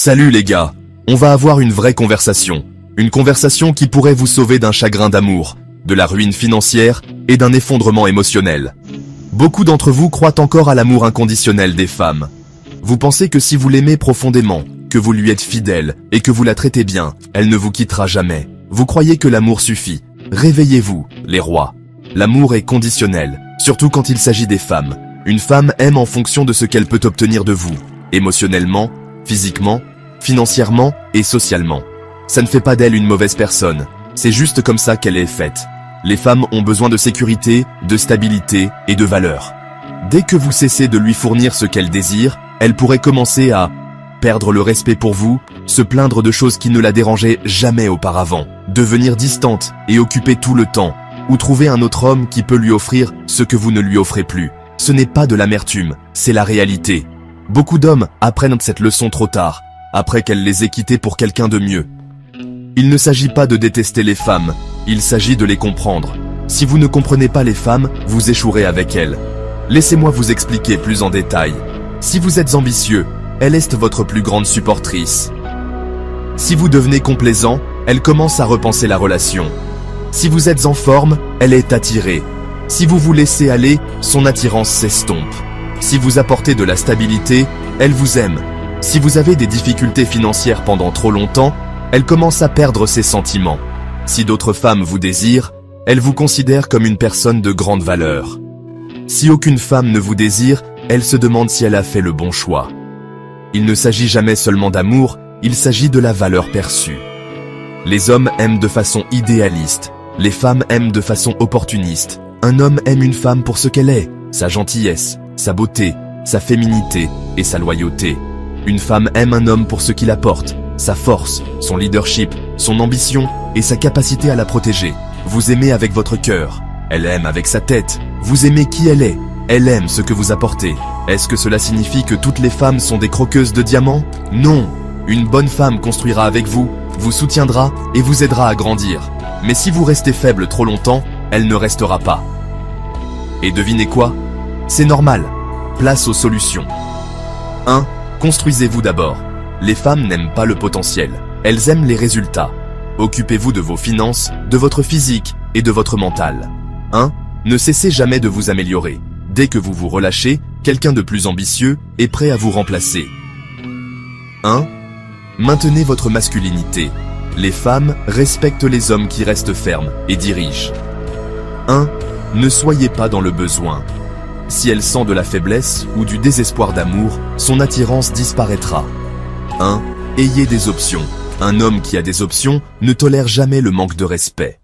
Salut les gars, on va avoir une vraie conversation. Une conversation qui pourrait vous sauver d'un chagrin d'amour, de la ruine financière et d'un effondrement émotionnel. Beaucoup d'entre vous croient encore à l'amour inconditionnel des femmes. Vous pensez que si vous l'aimez profondément, que vous lui êtes fidèle et que vous la traitez bien, elle ne vous quittera jamais. Vous croyez que l'amour suffit. Réveillez-vous, les rois. L'amour est conditionnel, surtout quand il s'agit des femmes. Une femme aime en fonction de ce qu'elle peut obtenir de vous, émotionnellement, physiquement, financièrement et socialement. Ça ne fait pas d'elle une mauvaise personne, c'est juste comme ça qu'elle est faite. Les femmes ont besoin de sécurité, de stabilité et de valeur. Dès que vous cessez de lui fournir ce qu'elle désire, elle pourrait commencer à perdre le respect pour vous, se plaindre de choses qui ne la dérangeaient jamais auparavant, devenir distante et occuper tout le temps, ou trouver un autre homme qui peut lui offrir ce que vous ne lui offrez plus. Ce n'est pas de l'amertume, c'est la réalité. Beaucoup d'hommes apprennent cette leçon trop tard, après qu'elle les ait quittés pour quelqu'un de mieux. Il ne s'agit pas de détester les femmes, il s'agit de les comprendre. Si vous ne comprenez pas les femmes, vous échouerez avec elles. Laissez-moi vous expliquer plus en détail. Si vous êtes ambitieux, elle est votre plus grande supportrice. Si vous devenez complaisant, elle commence à repenser la relation. Si vous êtes en forme, elle est attirée. Si vous vous laissez aller, son attirance s'estompe. Si vous apportez de la stabilité, elle vous aime. Si vous avez des difficultés financières pendant trop longtemps, elle commence à perdre ses sentiments. Si d'autres femmes vous désirent, elle vous considère comme une personne de grande valeur. Si aucune femme ne vous désire, elle se demande si elle a fait le bon choix. Il ne s'agit jamais seulement d'amour, il s'agit de la valeur perçue. Les hommes aiment de façon idéaliste, les femmes aiment de façon opportuniste. Un homme aime une femme pour ce qu'elle est, sa gentillesse, sa beauté, sa féminité et sa loyauté. Une femme aime un homme pour ce qu'il apporte, sa force, son leadership, son ambition et sa capacité à la protéger. Vous aimez avec votre cœur, elle aime avec sa tête. Vous aimez qui elle est, elle aime ce que vous apportez. Est-ce que cela signifie que toutes les femmes sont des croqueuses de diamants? Non. Une bonne femme construira avec vous, vous soutiendra et vous aidera à grandir. Mais si vous restez faible trop longtemps, elle ne restera pas. Et devinez quoi? C'est normal. Place aux solutions. 1. Construisez-vous d'abord. Les femmes n'aiment pas le potentiel. Elles aiment les résultats. Occupez-vous de vos finances, de votre physique et de votre mental. 1. Ne cessez jamais de vous améliorer. Dès que vous vous relâchez, quelqu'un de plus ambitieux est prêt à vous remplacer. 1. Maintenez votre masculinité. Les femmes respectent les hommes qui restent fermes et dirigent. 1. Ne soyez pas dans le besoin. Si elle sent de la faiblesse ou du désespoir d'amour, son attirance disparaîtra. 1. Ayez des options. Un homme qui a des options ne tolère jamais le manque de respect.